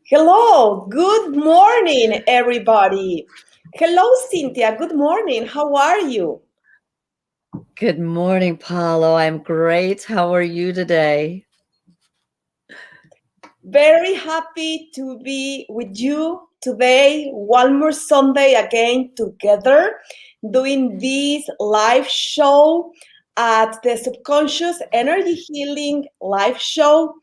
Hello, good morning, everybody. Hello, Cynthia, good morning. How are you? Good morning, Paulo. I'm great. How are you today? Very happy to be with you today. One more Sunday again together, doing this live show at the Subconscious Energy Healing live show.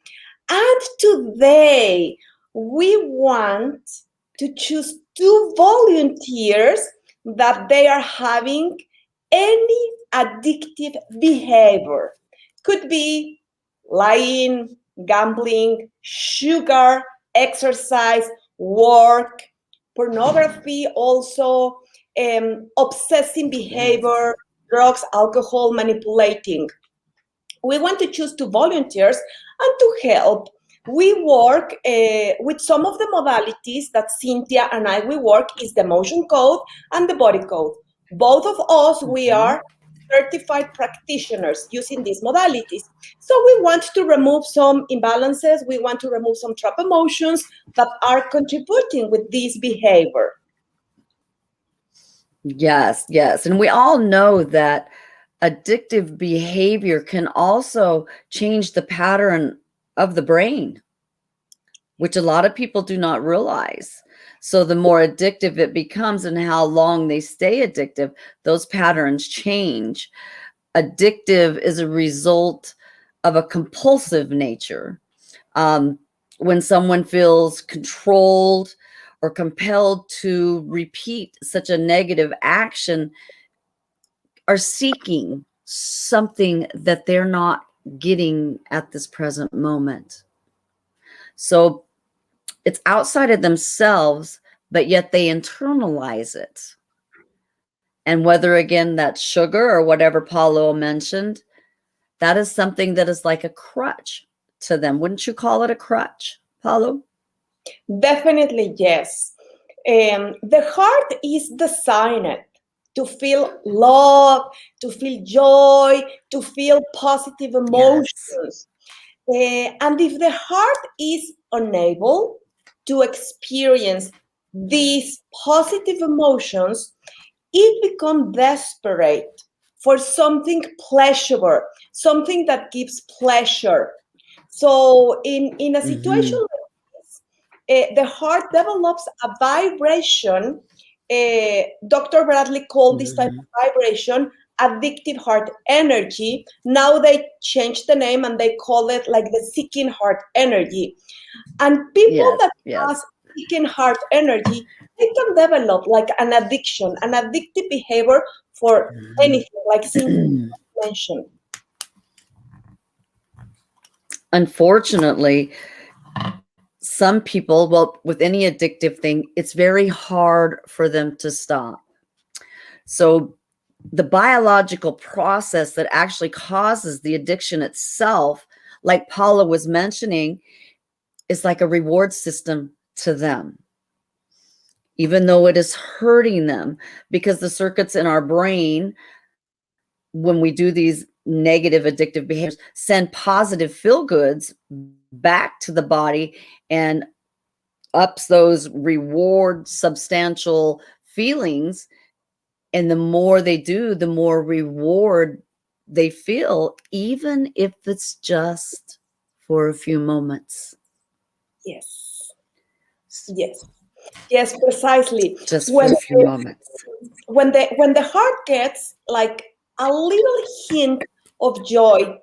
And today we want to choose two volunteers that they are having any addictive behavior. Could be lying, gambling, sugar, exercise, work, pornography, also obsessing behavior, drugs, alcohol, manipulating. We want to choose two volunteers and to help. We work with some of the modalities that Cynthia and I, we work is the motion code and the body code. Both of us, we are certified practitioners using these modalities. So we want to remove some imbalances. We want to remove some trap emotions that are contributing with this behavior. Yes, yes. And we all know that addictive behavior can also change the pattern of the brain, which a lot of people do not realize. So the more addictive it becomes and how long they stay addictive, those patterns change. Addictive is a result of a compulsive nature. When someone feels controlled or compelled to repeat such a negative action, are seeking something that they're not getting at this present moment. So it's outside of themselves, but yet they internalize it. And whether, again, that's sugar or whatever Paulo mentioned, that is something that is like a crutch to them. Wouldn't you call it a crutch, Paulo? Definitely, yes. The heart is designed to feel love, to feel joy, to feel positive emotions. Yes. And if the heart is unable to experience these positive emotions, it becomes desperate for something pleasurable, something that gives pleasure. So in a situation like this, the heart develops a vibration. Dr. Bradley called this type of vibration addictive heart energy. Now they changed the name and they call it like the seeking heart energy. And people that have seeking heart energy, they can develop like an addiction, an addictive behavior for anything, like Cynthia mentioned. Unfortunately, some people, well, with any addictive thing, it's very hard for them to stop. So the biological process that actually causes the addiction itself, like Paula was mentioning, is like a reward system to them, even though it is hurting them, because the circuits in our brain, when we do these negative addictive behaviors, send positive feel-goods back to the body and ups those reward substantial feelings. And the more they do, the more reward they feel, even if it's just for a few moments. Yes. Yes. Yes, precisely. Just for a few moments. When the heart gets like a little hint of joy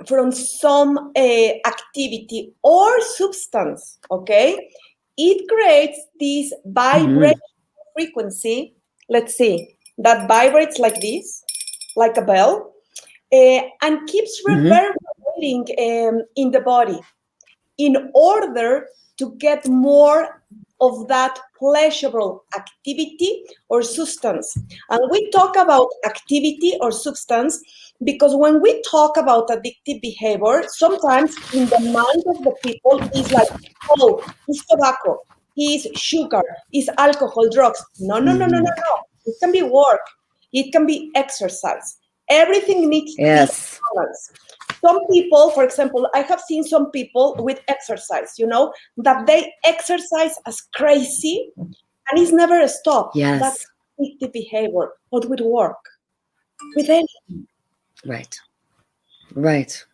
from some activity or substance, okay, it creates this vibration frequency. Let's see, that vibrates like this, like a bell, and keeps reverberating in the body in order to get more of that pleasurable activity or substance. And we talk about activity or substance because when we talk about addictive behavior, sometimes in the mind of the people is like, oh, it's tobacco, it's sugar, it's alcohol, drugs. No. It can be work. It can be exercise. Everything needs to be balanced. some people, for example, I have seen some people with exercise, that they exercise as crazy and it's never stopped. Yes. That's addictive behavior, but with work, with anything. Right. Right.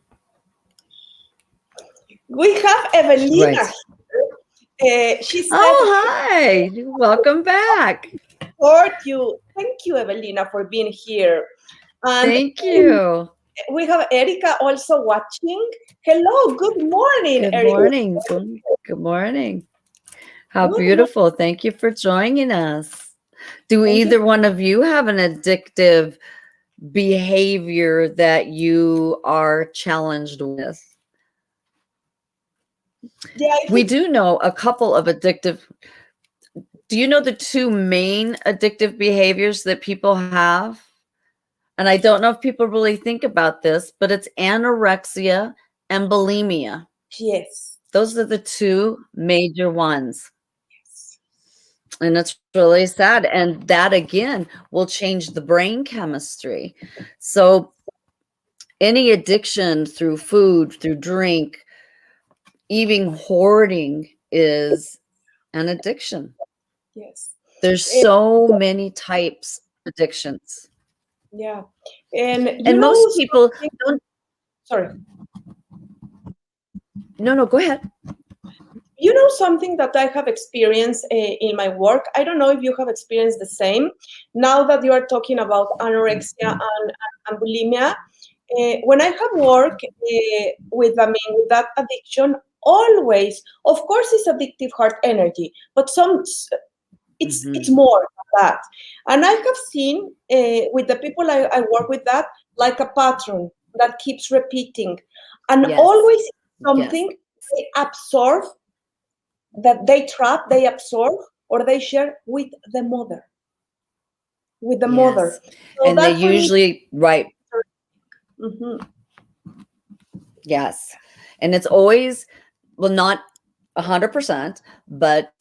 We have Evelina. Right. She said, hi. Welcome back. Thank you, Evelina, for being here. And thank you. We have Erica also watching. Hello, good morning, Good Erica. morning. Good morning. How Good beautiful. Morning. Thank you for joining us. Do Thank either you. one of you have an addictive behavior that you are challenged with? Yeah, we do know a couple of addictive. Do you know the two main addictive behaviors that people have? And I don't know if people really think about this, but it's anorexia and bulimia. Yes. Those are the two major ones. Yes. And it's really sad. And that, again, will change the brain chemistry. So any addiction through food, through drink, even hoarding is an addiction. Yes. There's so many types of addictions. Yeah. And most people don't. Sorry. No, go ahead. You know something that I have experienced in my work? I don't know if you have experienced the same. Now that you are talking about anorexia and bulimia, when I have worked with that addiction, always, of course, it's addictive heart energy, but it's more than that. And I have seen with the people I work with that, like a pattern that keeps repeating, and always something they absorb, that they trap, they absorb, or they share with the mother. With the mother. So and they usually, right. Yes. And it's always, well, not 100%, but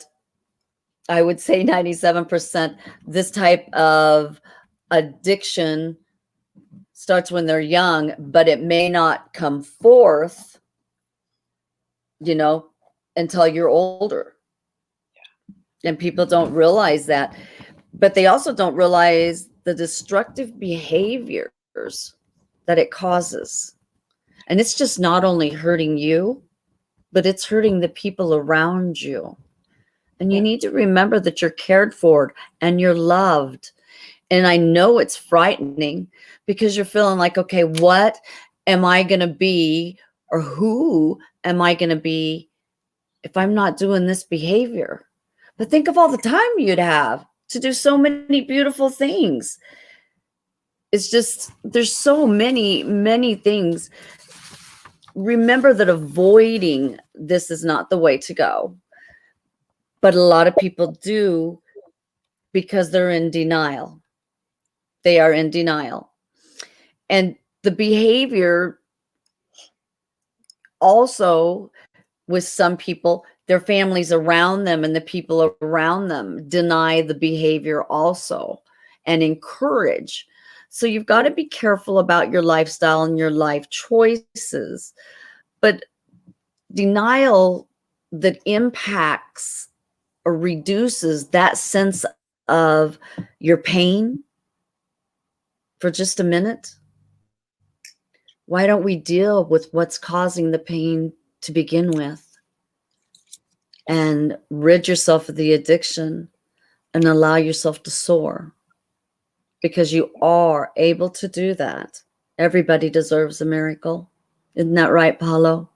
I would say 97%, this type of addiction starts when they're young, but it may not come forth, until you're older. And people don't realize that. But they also don't realize the destructive behaviors that it causes. And it's just not only hurting you, but it's hurting the people around you. And you need to remember that you're cared for and you're loved. And I know it's frightening because you're feeling like, okay, what am I going to be, or who am I going to be if I'm not doing this behavior? But think of all the time you'd have to do so many beautiful things. It's just, there's so many things. Remember that avoiding this is not the way to go. But a lot of people do because they're in denial. They are in denial. And the behavior also, with some people, their families around them and the people around them deny the behavior also and encourage. So you've got to be careful about your lifestyle and your life choices. But denial that impacts or reduces that sense of your pain for just a minute. Why don't we deal with what's causing the pain to begin with and rid yourself of the addiction and allow yourself to soar? Because you are able to do that. Everybody deserves a miracle. Isn't that right, Paulo?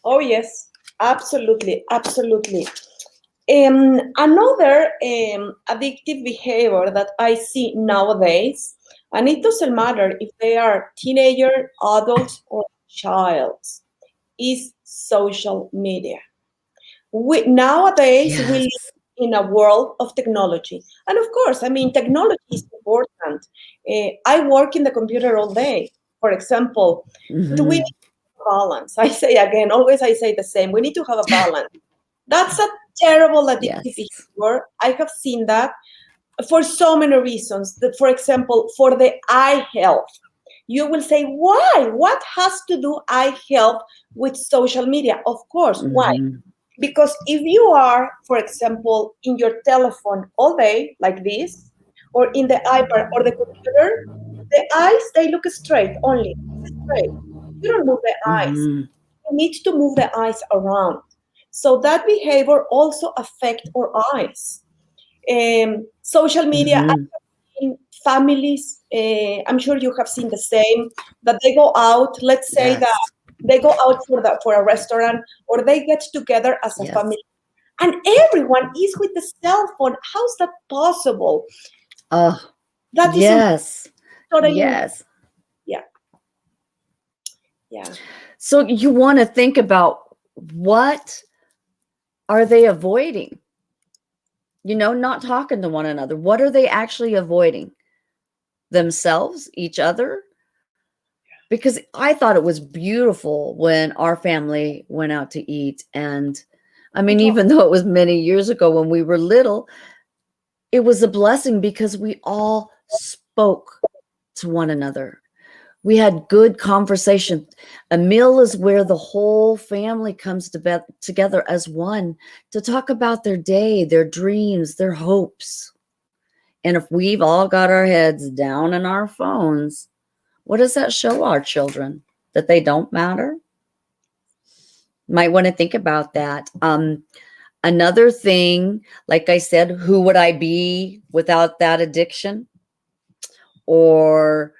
Oh, yes, absolutely, absolutely. Another addictive behavior that I see nowadays, and it doesn't matter if they are teenager, adults, or child, is social media. Nowadays, we live in a world of technology. And of course, technology is important. I work in the computer all day. For example, do we need balance? I say again, always I say the same. We need to have a balance. That's a terrible addictive behavior. I have seen that for so many reasons. That, for example, for the eye health, You will say, why? What has to do eye health with social media? Of course, why? Because if you are, for example, in your telephone all day like this, or in the iPad or the computer, the eyes, they look straight only. Straight. You don't move the eyes. You need to move the eyes around. So that behavior also affects our eyes. Social media, I have seen families, I'm sure you have seen the same, that they go out, let's say that they go out for a restaurant, or they get together as a family, and everyone is with the cell phone. How's that possible? That is totally, yeah. So you want to think about, what are they avoiding? You know, not talking to one another. What are they actually avoiding? Themselves, each other? Because I thought it was beautiful when our family went out to eat. And I mean, even though it was many years ago when we were little, it was a blessing because we all spoke to one another. We had good conversation. A meal is where the whole family comes together as one to talk about their day, their dreams, their hopes. And if we've all got our heads down in our phones, what does that show our children? That they don't matter? Might want to think about that. Another thing, like I said, who would I be without that addiction? Or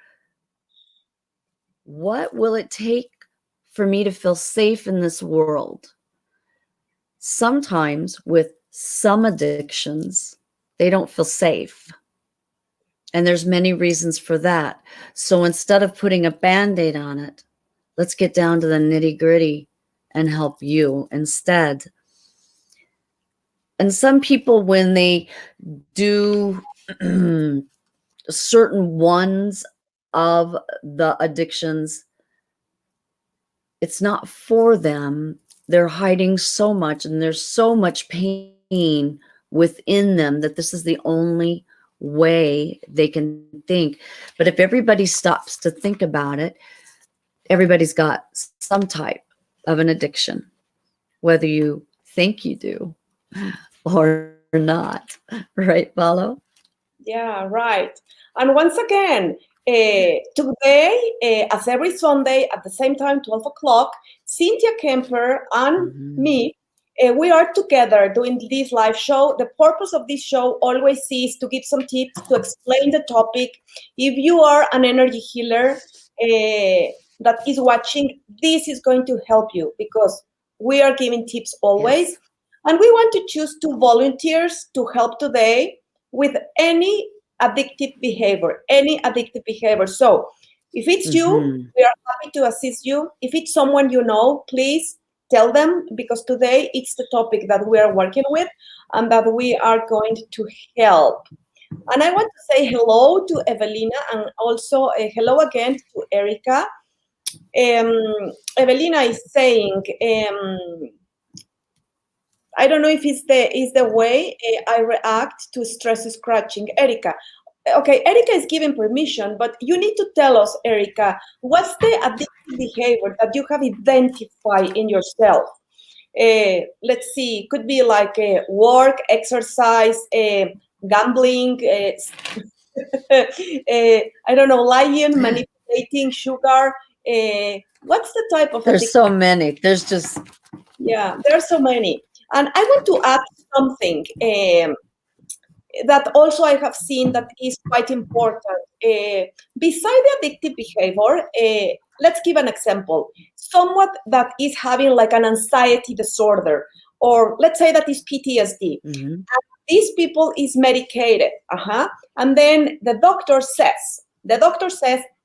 what will it take for me to feel safe in this world? Sometimes with some addictions, they don't feel safe. And there's many reasons for that. So instead of putting a Band-Aid on it, let's get down to the nitty-gritty and help you instead. And some people, when they do certain ones of the addictions, it's not for them. They're hiding so much, and there's so much pain within them that this is the only way they can think. But if everybody stops to think about it, everybody's got some type of an addiction, whether you think you do or not. Right, Paulo? Yeah, right. And once again, today, as every Sunday at the same time, 12 o'clock, 𝘊𝘺cie 𝗱𝗱𝗆 and me, we are together doing this live show. The purpose of this show always is to give some tips, to explain the topic. If you are an energy healer that is watching, this is going to help you, because we are giving tips always. Yes. And we want to choose 2 volunteers to help today with any addictive behavior, So if it's you, we are happy to assist you. If it's someone you know, please tell them, because today it's the topic that we are working with and that we are going to help. And I want to say hello to Evelina, and also hello again to Erica. Evelina is saying, I don't know if it's the way I react to stress scratching. Erica. Okay, Erica is giving permission, but you need to tell us, Erica, what's the addictive behavior that you have identified in yourself? Let's see, could be like work, exercise, gambling, I don't know, lying, manipulating, sugar. What's the type of There's so many. There's just... Yeah, there are so many. And I want to add something that also I have seen that is quite important. Beside the addictive behavior, let's give an example. Someone that is having like an anxiety disorder, or let's say that is PTSD. And these people is medicated. And then the doctor says,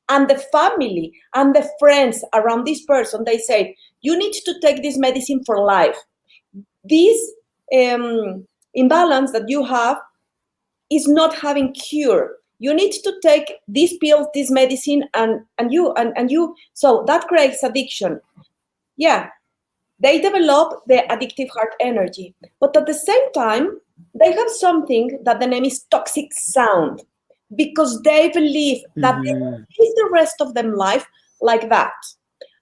and the family and the friends around this person, they say, you need to take this medicine for life. This imbalance that you have is not having cure. You need to take these pills, this medicine, and you. So that creates addiction. Yeah, they develop the addictive heart energy, but at the same time, they have something that the name is toxic sound. because they believe that they will live the rest of their life like that.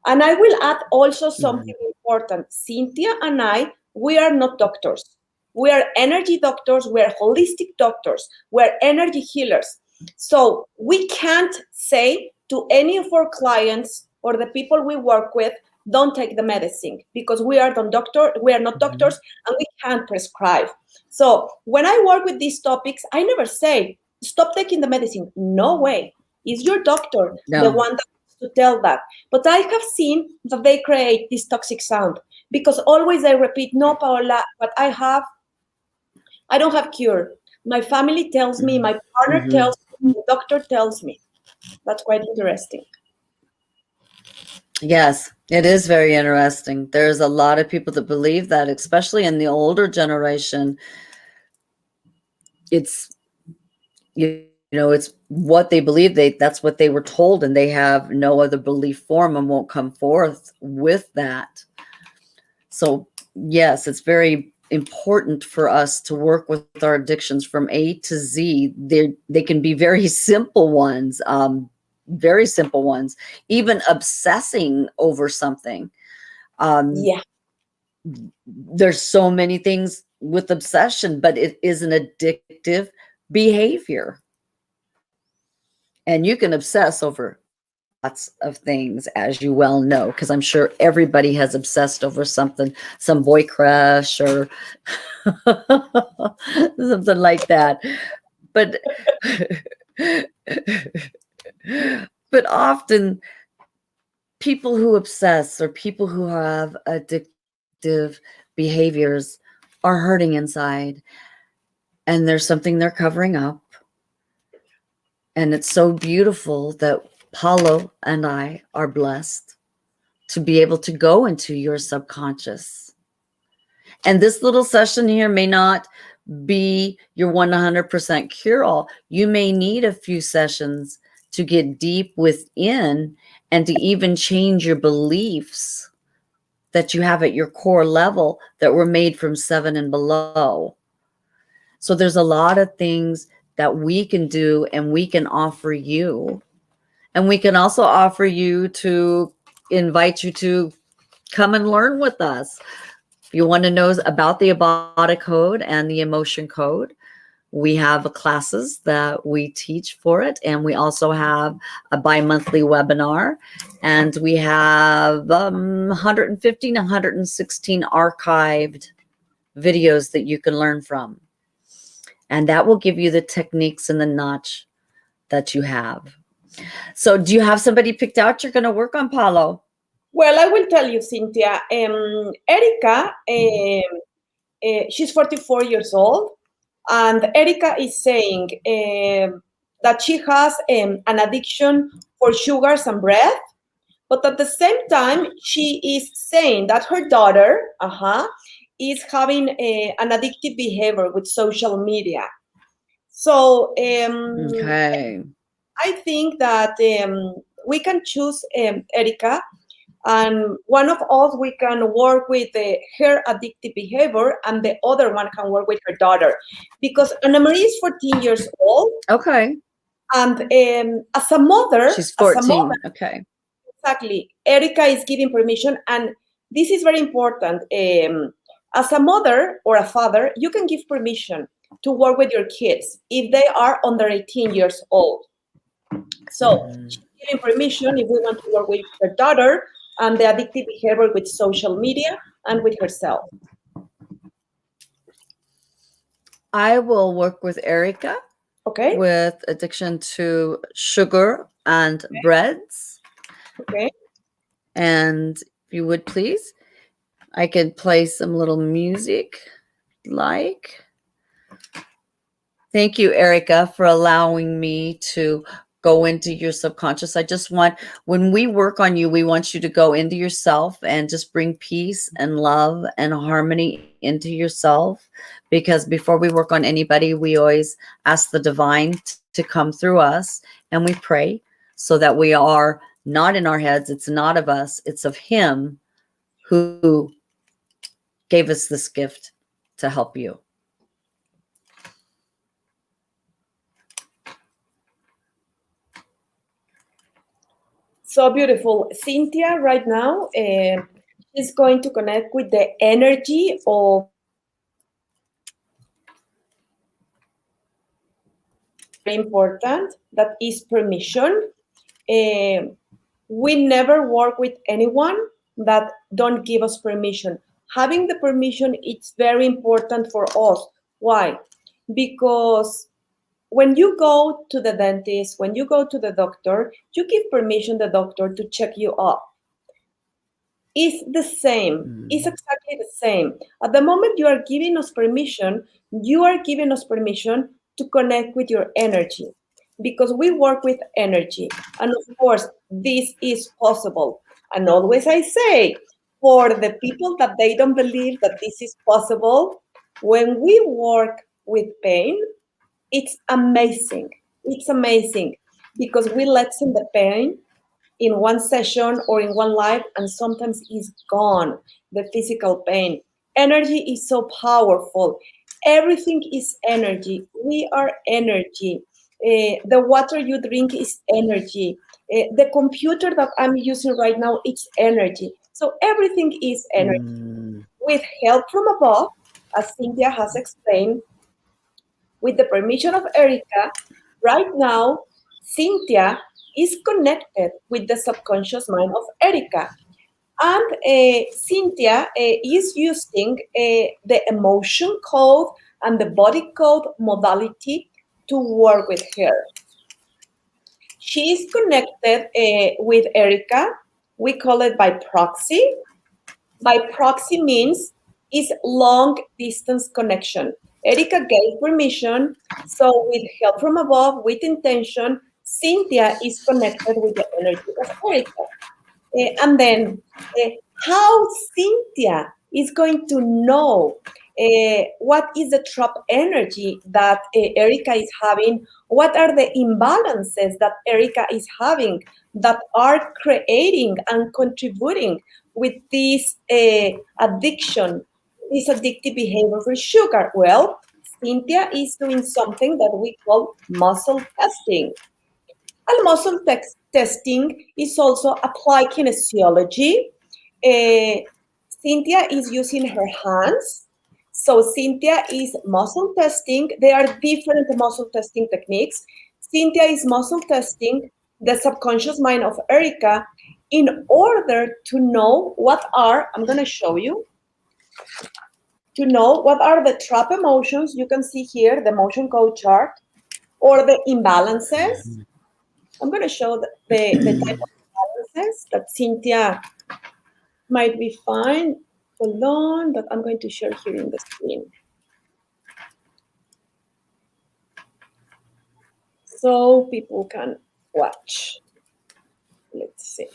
And I will add also something important. Cynthia and I, we are not doctors. We are energy doctors. We are holistic doctors. We are energy healers. So we can't say to any of our clients or the people we work with, don't take the medicine, because we are not doctors, and we can't prescribe. So when I work with these topics, I never say, stop taking the medicine. No way. It's your doctor, the one that to tell that. But I have seen that they create this toxic sound, because always I repeat, no, Paola, but I don't have cure. My family tells me, my partner tells me, the doctor tells me. That's quite interesting. Yes, it is very interesting. There's a lot of people that believe that, especially in the older generation. It's, you know, it's what they believe. That's what they were told, and they have no other belief form and won't come forth with that. So yes, it's very important for us to work with our addictions from A to Z. They can be very simple ones, very simple ones, even obsessing over something. There's so many things with obsession, but it is an addictive behavior. And you can obsess over lots of things, as you well know, because I'm sure everybody has obsessed over something, some boy crush or something like that. But but often people who obsess or people who have addictive behaviors are hurting inside, and there's something they're covering up. And it's so beautiful that Paulo and I are blessed to be able to go into your subconscious. And this little session here may not be your 100% cure-all. You may need a few sessions to get deep within and to even change your beliefs that you have at your core level that were made from 7 and below. So there's a lot of things that we can do and we can offer you. And we can also offer you to invite you to come and learn with us. If you want to know about the 𝘊𝘶𝑐𝗍 code and the emotion code, we have classes that we teach for it. And we also have a bi-monthly webinar. And we have 115, 116 archived videos that you can learn from. And that will give you the techniques and the notch that you have. So do you have somebody picked out you're going to work on, Paulo? Well, I will tell you, Cynthia. Erica, she's 44 years old. And Erica is saying that she has an addiction for sugars and bread. But at the same time, she is saying that her daughter is having an addictive behavior with social media. So okay. I think that we can choose Erica, and one of us, we can work with her addictive behavior, and the other one can work with her daughter. Because Ana Maria is 14 years old. Okay. And as a mother... She's 14, okay. Exactly. Erica is giving permission, and this is very important. As a mother or a father, you can give permission to work with your kids if they are under 18 years old. So she's giving permission if we want to work with her daughter and the addictive behavior with social media and with herself. I will work with Erica. Okay. With addiction to sugar and breads. Okay. And if you would please, I could play some little music like. Thank you, Erica, for allowing me to go into your subconscious. I just want, when we work on you, we want you to go into yourself and just bring peace and love and harmony into yourself. Because before we work on anybody, we always ask the divine to come through us, and we pray so that we are not in our heads. It's not of us. It's of him who gave us this gift to help you. So beautiful. Cynthia right now is going to connect with the energy of very important, that is permission. We never work with anyone that don't give us permission. Having the permission, it's very important for us. Why? Because when you go to the dentist, when you go to the doctor, you give permission to the doctor to check you up. It's the same. It's exactly the same. At the moment you are giving us permission, you are giving us permission to connect with your energy, because we work with energy. And of course, this is possible. And always I say, for the people that they don't believe that this is possible, when we work with pain, it's amazing. It's amazing because we lessen the pain in one session or in one life, and sometimes it's gone, the physical pain. Energy is so powerful. Everything is energy. We are energy. The water you drink is energy. The computer that I'm using right now, it's energy. So everything is energy. With help from above, as Cynthia has explained, with the permission of Erica, right now, Cynthia is connected with the subconscious mind of Erica. And Cynthia is using the emotion code and the body code modality to work with her. She is connected with Erica. We call it by proxy. By proxy means is long distance connection. Erica gave permission, so with help from above, with intention, Cynthia is connected with the energy of Erica. And then how Cynthia is going to know what is the trap energy that Erica is having, what are the imbalances that Erica is having that are creating and contributing with this addiction, this addictive behavior for sugar. Well, Cynthia is doing something that we call muscle testing. And muscle testing is also applied kinesiology. Cynthia is using her hands. So Cynthia is muscle testing. There are different muscle testing techniques. Cynthia is muscle testing the subconscious mind of Erica in order to know what are, I'm going to show you, to know what are the trap emotions. You can see here the emotion code chart, or the imbalances. I'm going to show the type of imbalances that Cynthia might be fine. Hold on, that I'm going to share here in the screen. So people can watch. Let's see.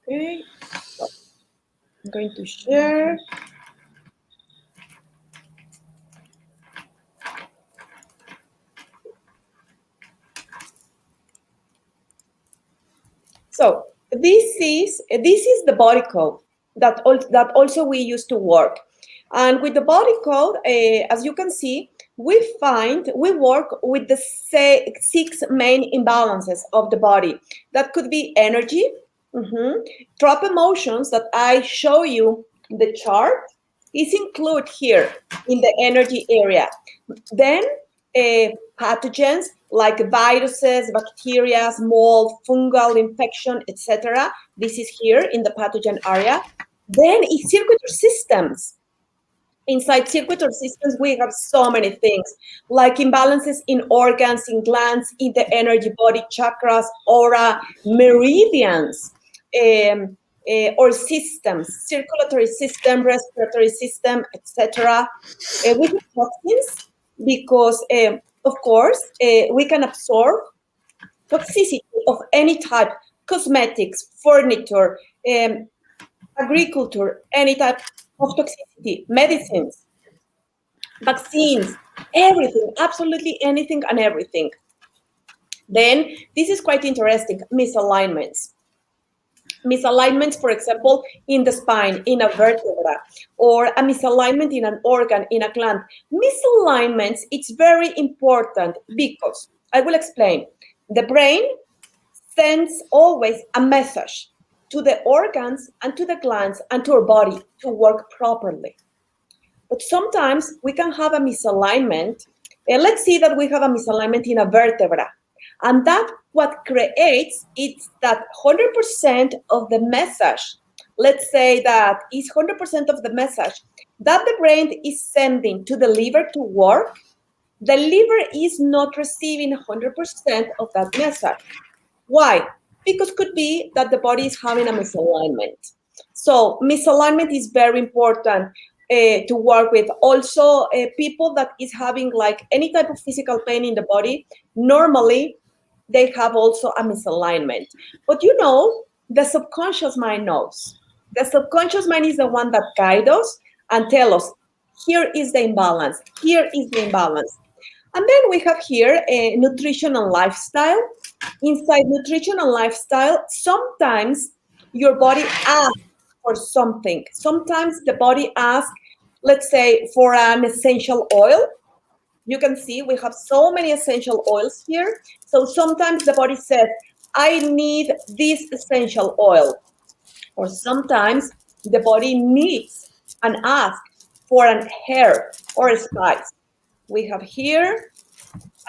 Okay, so I'm going to share. So this is the body code that also we use to work. And with the body code, as you can see, we work with the 6 main imbalances of the body. That could be energy, trap emotions that I show you the chart is included here in the energy area. Then pathogens like viruses, bacteria, mold, fungal infection, etc. This is here in the pathogen area. Then it's circulatory systems. Inside circulatory systems, we have so many things, like imbalances in organs, in glands, in the energy body, chakras, aura, meridians, or systems, circulatory system, respiratory system, etc. We have toxins because, of course, we can absorb toxicity of any type, cosmetics, furniture, agriculture, any type of toxicity, medicines, vaccines, everything, absolutely anything and everything. Then this is quite interesting, misalignments. Misalignments, for example, in the spine, in a vertebra, or a misalignment in an organ, in a gland. Misalignments, it's very important because, I will explain, the brain sends always a message to the organs and to the glands and to our body to work properly. But sometimes we can have a misalignment. And let's see that we have a misalignment in a vertebra. And that what creates is that 100% of the message, let's say that is 100% of the message that the brain is sending to the liver to work, the liver is not receiving 100% of that message. Why? Because could be that the body is having a misalignment. So misalignment is very important to work with. Also, people that is having like any type of physical pain in the body, normally they have also a misalignment. But you know, the subconscious mind knows. The subconscious mind is the one that guides us and tell us, here is the imbalance, here is the imbalance. And then we have here a nutrition and lifestyle. Inside nutrition and lifestyle, sometimes your body asks for something. Sometimes the body asks, let's say, for an essential oil. You can see we have so many essential oils here. So sometimes the body says, I need this essential oil. Or sometimes the body needs and asks for an herb or a spice. We have here,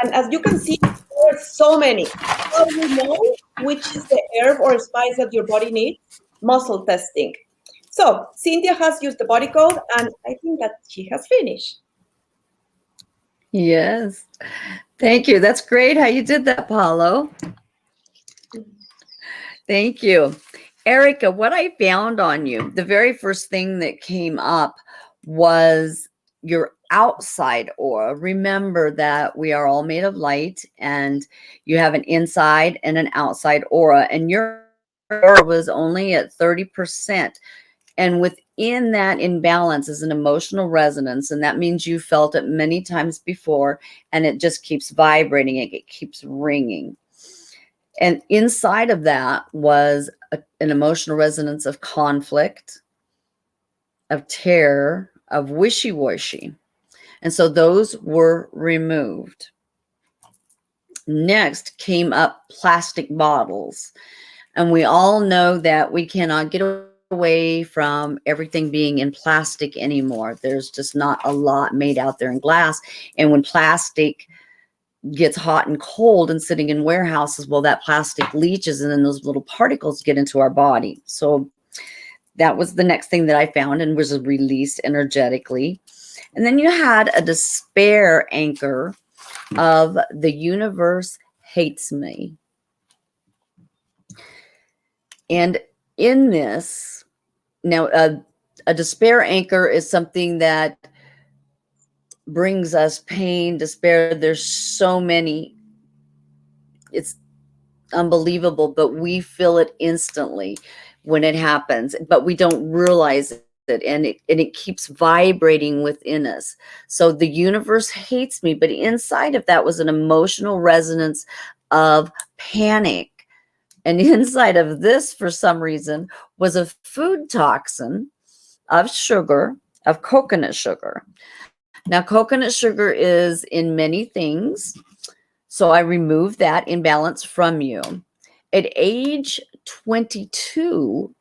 and as you can see, there are so many. How do you know which is the herb or spice that your body needs? Muscle testing. So Cynthia has used the body code, and I think that she has finished. Yes. Thank you. That's great how you did that, Paulo. Thank you. Erica, what I found on you, the very first thing that came up was your outside aura. Remember that we are all made of light, and you have an inside and an outside aura, and your aura was only at 30%. And within that imbalance is an emotional resonance, and that means you felt it many times before, and it just keeps vibrating, it keeps ringing. And inside of that was an emotional resonance of conflict, of terror, of wishy-washy. And so those were removed. Next came up plastic bottles. And we all know that we cannot get away from everything being in plastic anymore. There's just not a lot made out there in glass. And when plastic gets hot and cold and sitting in warehouses, well, that plastic leaches and then those little particles get into our body. So that was the next thing that I found and was released energetically. And then you had a despair anchor of the universe hates me. And in this, now a despair anchor is something that brings us pain, despair. There's so many. It's unbelievable, but we feel it instantly when it happens, but we don't realize it, and it keeps vibrating within us. So the universe hates me, but inside of that was an emotional resonance of panic. And inside of this, for some reason, was a food toxin of sugar, of coconut sugar. Now, coconut sugar is in many things, so I removed that imbalance from you. At age 22,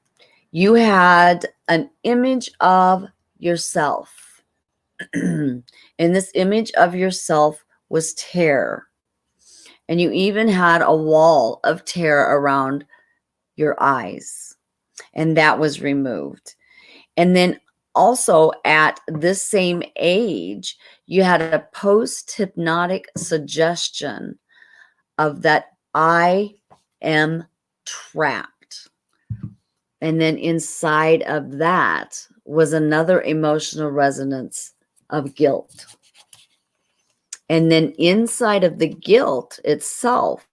you had an image of yourself. And this image of yourself was terror. And you even had a wall of terror around your eyes. And that was removed. And then also at this same age, you had a post-hypnotic suggestion of that I am trapped. And then inside of that was another emotional resonance of guilt. And then inside of the guilt itself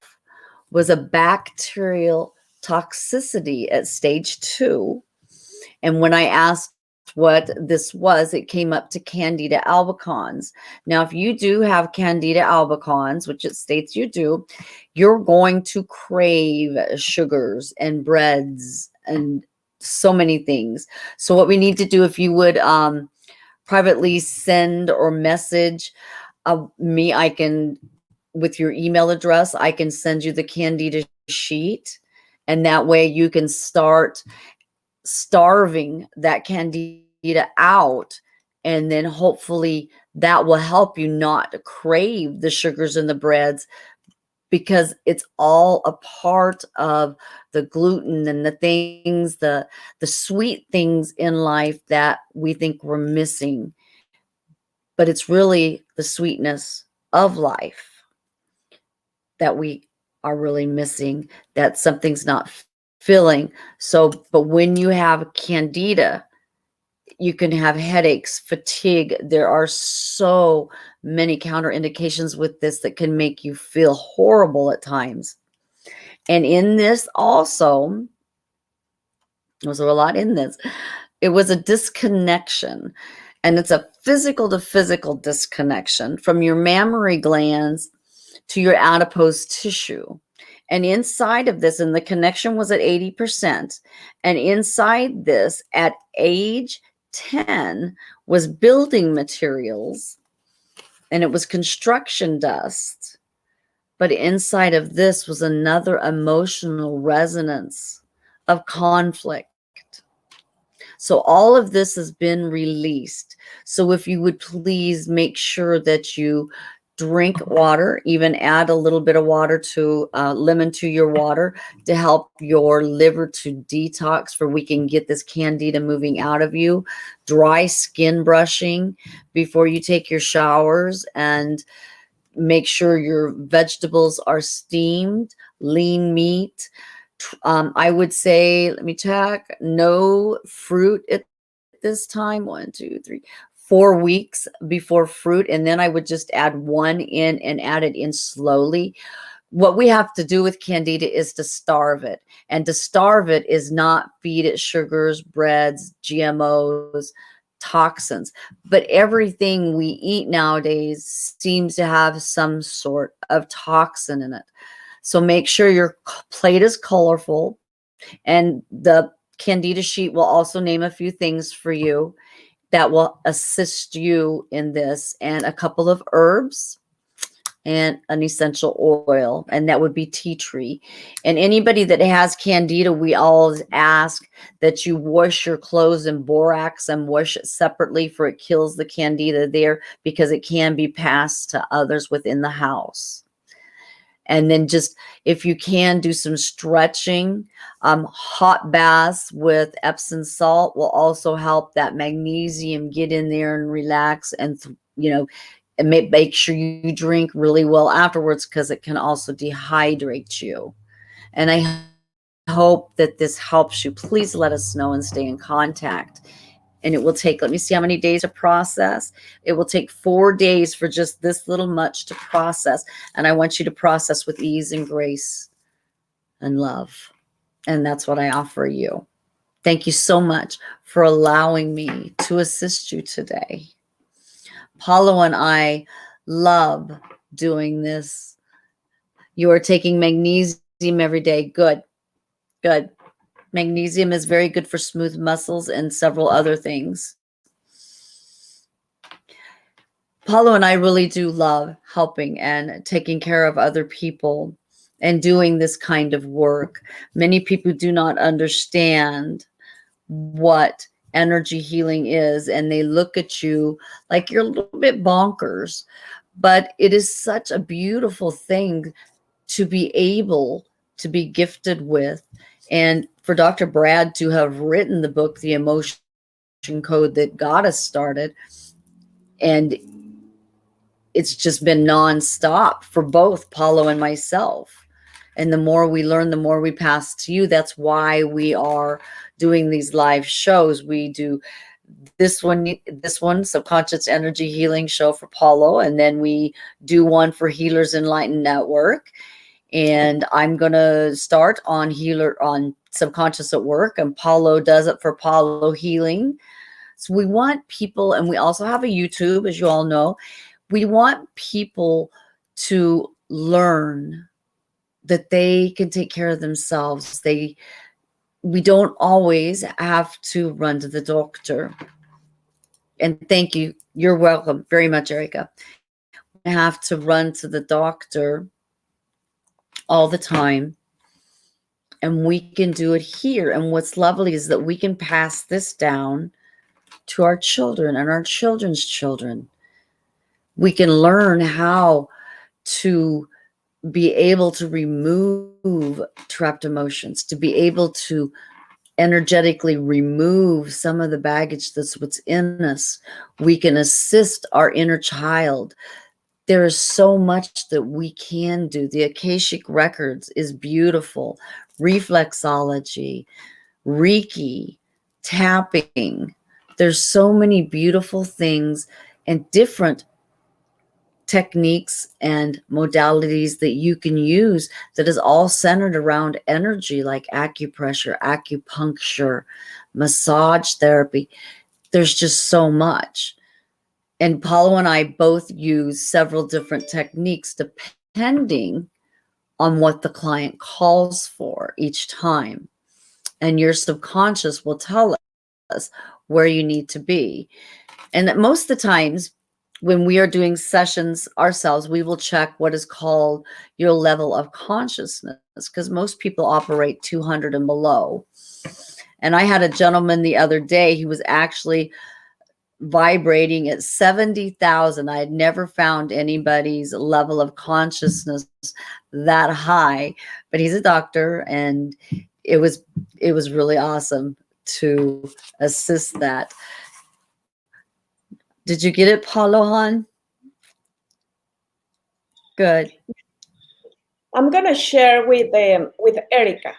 was a bacterial toxicity at stage 2. And when I asked what this was, it came up to Candida albicans. Now, if you do have Candida albicans, which it states you do, you're going to crave sugars and breads and so many things. So what we need to do, if you would privately send or message me, I can with your email address, I can send you the Candida sheet, and that way you can start starving that Candida out, and then hopefully that will help you not crave the sugars and the breads, because it's all a part of the gluten and the things, the sweet things in life that we think we're missing. But it's really the sweetness of life that we are really missing, that something's not filling. So, but when you have Candida, you can have headaches, fatigue. There are so many counterindications with this that can make you feel horrible at times. And in this also, there's a lot in this. It was a disconnection, and it's a physical to physical disconnection from your mammary glands to your adipose tissue. And inside of this, and the connection was at 80%, and inside this at age 10 was building materials, and it was construction dust. But inside of this was another emotional resonance of conflict. So all of this has been released. So if you would please make sure that you drink water, even add a little bit of water to lemon to your water to help your liver to detox, for we can get this Candida moving out of you. Dry skin brushing before you take your showers, and make sure your vegetables are steamed, lean meat. I would say, let me check, no fruit at this time. 1, 2, 3, 4 weeks before fruit. And then I would just add one in and add it in slowly. What we have to do with Candida is to starve it. And to starve it is not feed it sugars, breads, GMOs, toxins. But everything we eat nowadays seems to have some sort of toxin in it. So make sure your plate is colorful, and the Candida sheet will also name a few things for you that will assist you in this, and a couple of herbs and an essential oil, and that would be tea tree. And anybody that has Candida, we always ask that you wash your clothes in borax and wash it separately, for it kills the Candida there, because it can be passed to others within the house. And then just, if you can, do some stretching. Hot baths with Epsom salt will also help that magnesium get in there and relax, and and make sure you drink really well afterwards, because it can also dehydrate you. And I hope that this helps you. Please let us know and stay in contact. And it will take, let me see how many days to process. It will take 4 days for just this little much to process. And I want you to process with ease and grace and love. And that's what I offer you. Thank you so much for allowing me to assist you today. Paulo and I love doing this. You are taking magnesium every day. Good, good. Magnesium is very good for smooth muscles and several other things. Paulo and I really do love helping and taking care of other people and doing this kind of work. Many people do not understand what energy healing is, and they look at you like you're a little bit bonkers, but it is such a beautiful thing to be able to be gifted with. And for Dr. Brad to have written the book, The Emotion Code That Got Us Started, and it's just been nonstop for both Paulo and myself. And the more we learn, the more we pass to you. That's why we are doing these live shows. We do this one, Subconscious Energy Healing Show for Paulo, and then we do one for Healers Enlightened Network. And I'm going to start on Subconscious at Work, and Paulo does it for Paulo Healing. So we want people, and we also have a YouTube, as you all know. We want people to learn that they can take care of themselves. We don't always have to run to the doctor. And thank you. You're welcome very much, Erica. have to run to the doctor all the time. And we can do it here. And what's lovely is that we can pass this down to our children and our children's children. We can learn how to be able to remove trapped emotions, to be able to energetically remove some of the baggage that's what's in us. We can assist our inner child. There is so much that we can do. The Akashic Records is beautiful. Reflexology, Reiki, tapping. There's so many beautiful things and different techniques and modalities that you can use that is all centered around energy, like acupressure, acupuncture, massage therapy. There's just so much. And Paulo and I both use several different techniques depending on what the client calls for each time. And your subconscious will tell us where you need to be. And that most of the times when we are doing sessions ourselves, we will check what is called your level of consciousness, because most people operate 200 and below. And I had a gentleman the other day, he was actually vibrating at 70,000. I had never found anybody's level of consciousness that high, but he's a doctor, and it was really awesome to assist that. Did you get it, Paulo? Good. I'm gonna share with Erica.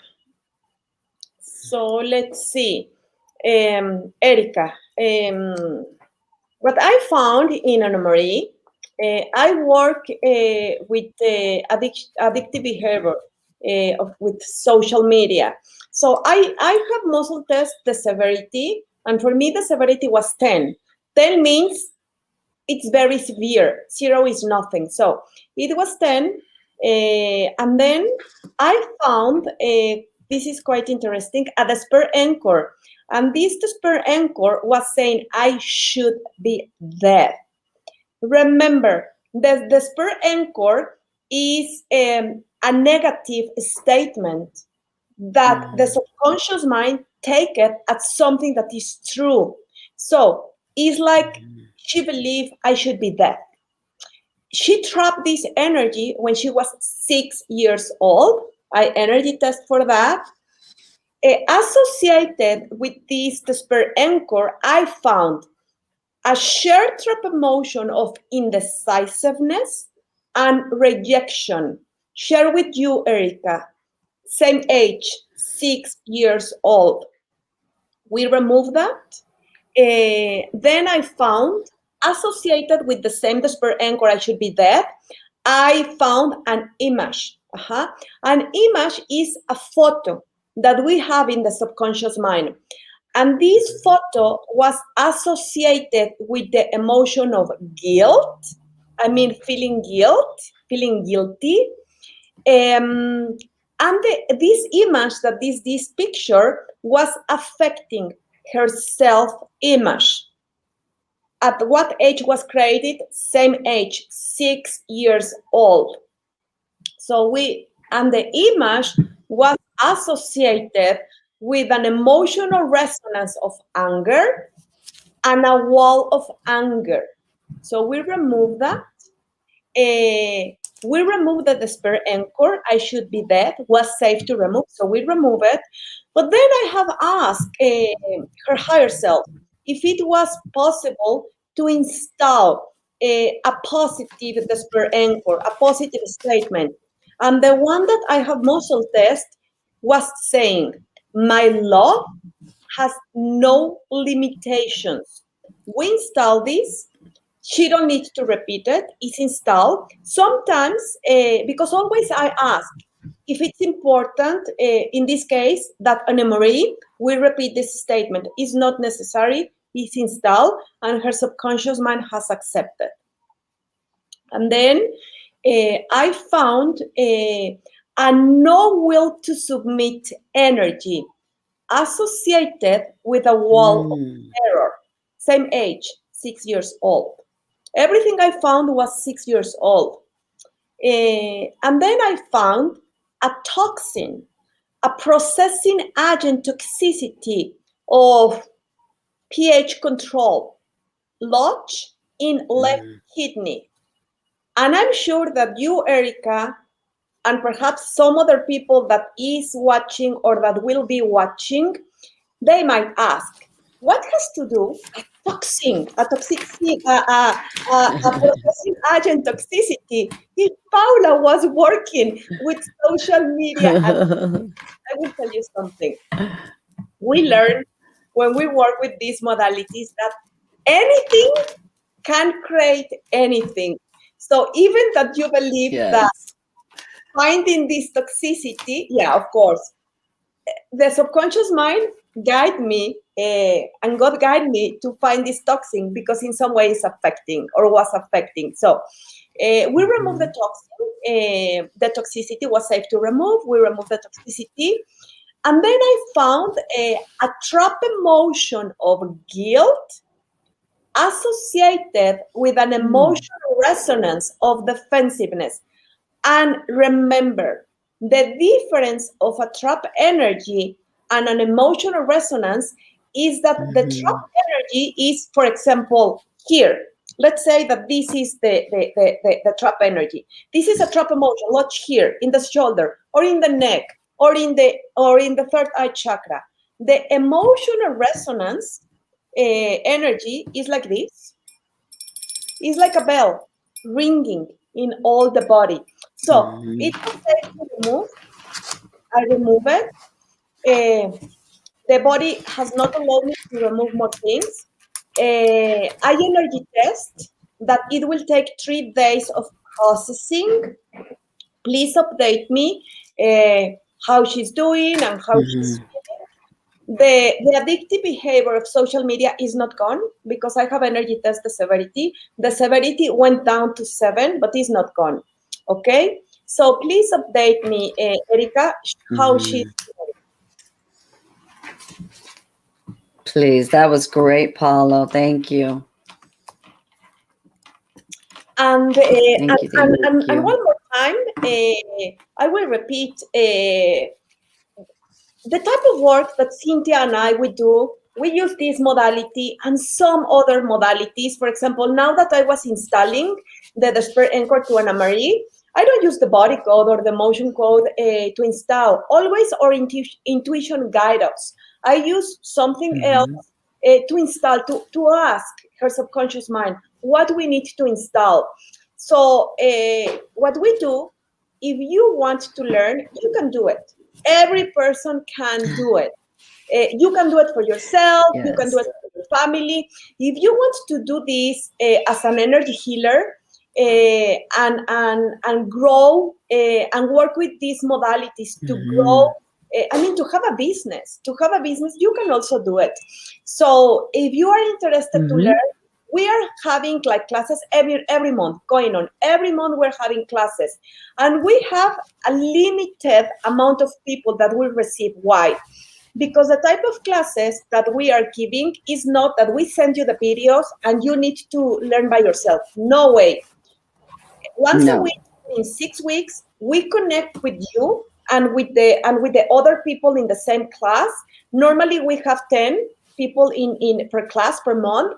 So let's see, Erica. What I found in Anna-Marie, I work with addictive behavior with social media. So I have muscle test the severity, and for me the severity was 10. 10 means it's very severe. 0 is nothing. So it was 10. And then I found, this is quite interesting, a despair anchor. And this despair anchor was saying, I should be dead. Remember, the despair anchor is a negative statement that the subconscious mind take it as something that is true. So it's like she believed I should be dead. She trapped this energy when she was 6 years old. I energy test for that. Associated with this despair anchor, I found a shared trap emotion of indecisiveness and rejection. Share with you, Erica. Same age, 6 years old. We removed that. Then I found, associated with the same despair anchor, I should be dead, I found an image. An image is a photo that we have in the subconscious mind. And this photo was associated with the emotion of guilt. I mean, feeling guilty. And this image, this picture was affecting her self-image. At what age was created? Same age, 6 years old. So the image was associated with an emotional resonance of anger and a wall of anger. So we remove that. We remove the despair anchor, I should be dead, was safe to remove, so we remove it. But then I have asked her higher self if it was possible to install a positive despair anchor, a positive statement. And the one that I have muscle test was saying, my love has no limitations. We install this. She don't need to repeat it. It's installed. Sometimes, because always I ask if it's important, in this case, that Anna-Marie will repeat this statement. It's not necessary. It's installed, and her subconscious mind has accepted. And then I found a no will to submit energy associated with a wall of terror. Same age, 6 years old. Everything I found was 6 years old. And then I found a toxin, a processing agent toxicity of pH control, lodged in left kidney. And I'm sure that you, Erica, and perhaps some other people that is watching or that will be watching, they might ask, what has to do a toxin, a processing agent toxicity if Paula was working with social media? And I will tell you something. We learn when we work with these modalities that anything can create anything. So even that you believe that finding this toxicity, yeah, of course, the subconscious mind guide me and God guide me to find this toxin because in some way it's affecting or was affecting. So we remove the toxin. The toxicity was safe to remove. We removed the toxicity. And then I found a trapped emotion of guilt associated with an emotional resonance of defensiveness. And remember, the difference of a trap energy and an emotional resonance is that the trap energy is, for example, here. Let's say that this is the trap energy. This is a trap emotion, lodged here in the shoulder or in the neck or in the third eye chakra. The emotional resonance energy is like this. It's like a bell ringing in all the body. So it was safe to remove. I remove it. The body has not allowed me to remove more things. I energy test that it will take 3 days of processing. Please update me how she's doing and how she's feeling. The addictive behavior of social media is not gone because I have energy test the severity. The severity went down to 7, but it's not gone. Okay? So please update me, Erica, how she's doing. Please, that was great, Paulo. Thank you. And one more time, I will repeat the type of work that Cynthia and I would do. We use this modality and some other modalities. For example, now that I was installing the 𝘓𝑆 to Ana Marie, I don't use the body code or the motion code to install. Always our intuition guide us. I use something else to install, to ask her subconscious mind what we need to install. So what we do, if you want to learn, you can do it. Every person can do it. You can do it for yourself. Yes. You can do it for your family. If you want to do this as an energy healer and grow and work with these modalities to grow, to have a business. To have a business, you can also do it. So if you are interested to learn, we are having like classes every month going on. Every month we're having classes. And we have a limited amount of people that will receive. Why? Because the type of classes that we are giving is not that we send you the videos and you need to learn by yourself. No way. Once a week, in 6 weeks, we connect with you and with the other people in the same class. Normally we have 10 people in per class per month.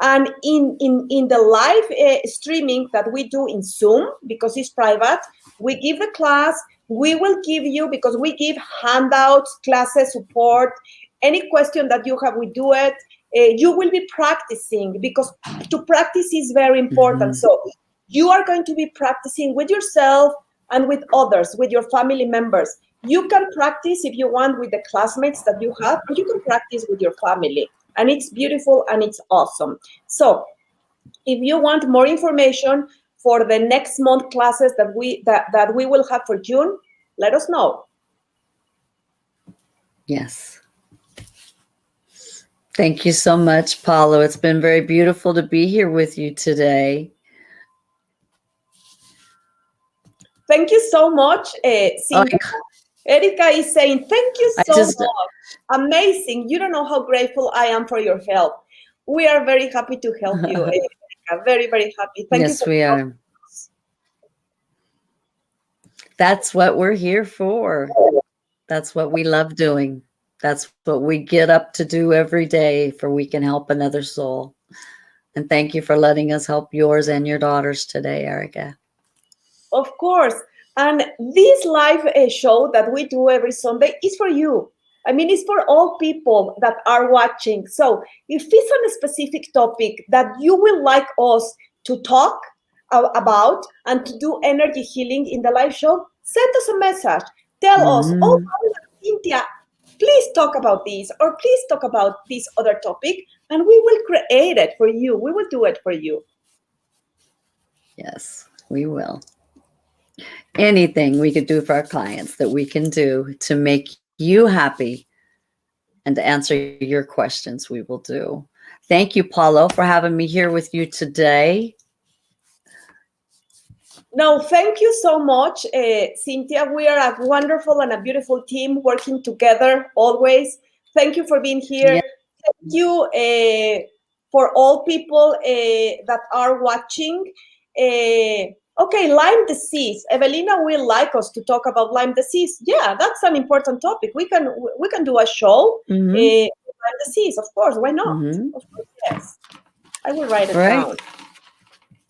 And in the live streaming that we do in Zoom, because it's private, we give the class, we will give you, because we give handouts, classes, support, any question that you have, we do it. You will be practicing, because to practice is very important. So you are going to be practicing with yourself and with others, with your family members. You can practice if you want with the classmates that you have, or you can practice with your family. And it's beautiful and it's awesome. So if you want more information for the next month classes that we will have for June, let us know. Yes. Thank you so much, Paulo. It's been very beautiful to be here with you today. Thank you so much, Cindy. Erica is saying, thank you so much. Amazing. You don't know how grateful I am for your help. We are very happy to help you. Erica. Very, very happy. Thank you Yes, for we talking. are. That's what we're here for. That's what we love doing. That's what we get up to do every day, for we can help another soul. And thank you for letting us help yours and your daughters today, Erica. Of course. And this live show that we do every Sunday is for you. I mean, it's for all people that are watching. So if it's on a specific topic that you will like us to talk about and to do energy healing in the live show, send us a message. Tell us, oh, Cynthia, please talk about this, or please talk about this other topic, and we will create it for you. We will do it for you. Yes, we will. Anything we could do for our clients that we can do to make you happy and to answer your questions, we will do. Thank you, Paulo, for having me here with you today. No, thank you so much, Cynthia. We are a wonderful and a beautiful team working together always. Thank you for being here. Yeah. Thank you for all people that are watching. Okay, Lyme disease. Evelina will like us to talk about Lyme disease. Yeah, that's an important topic. We can do a show. Lyme disease, of course. Why not? Of course, yes. I will write it down.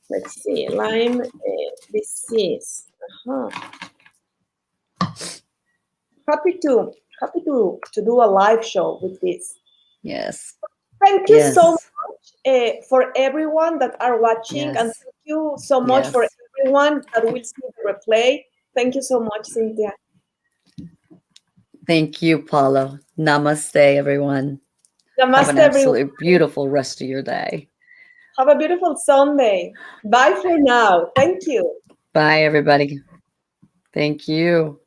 Let's see, Lyme disease. Happy to do a live show with this. Yes. Thank you so much for everyone that are watching, and thank you so much for everyone that will see the replay. Thank you so much, Cynthia. Thank you, Paulo. Namaste, everyone. Namaste, have an absolutely beautiful rest of your day. Have a beautiful Sunday. Bye for now. Thank you. Bye, everybody. Thank you.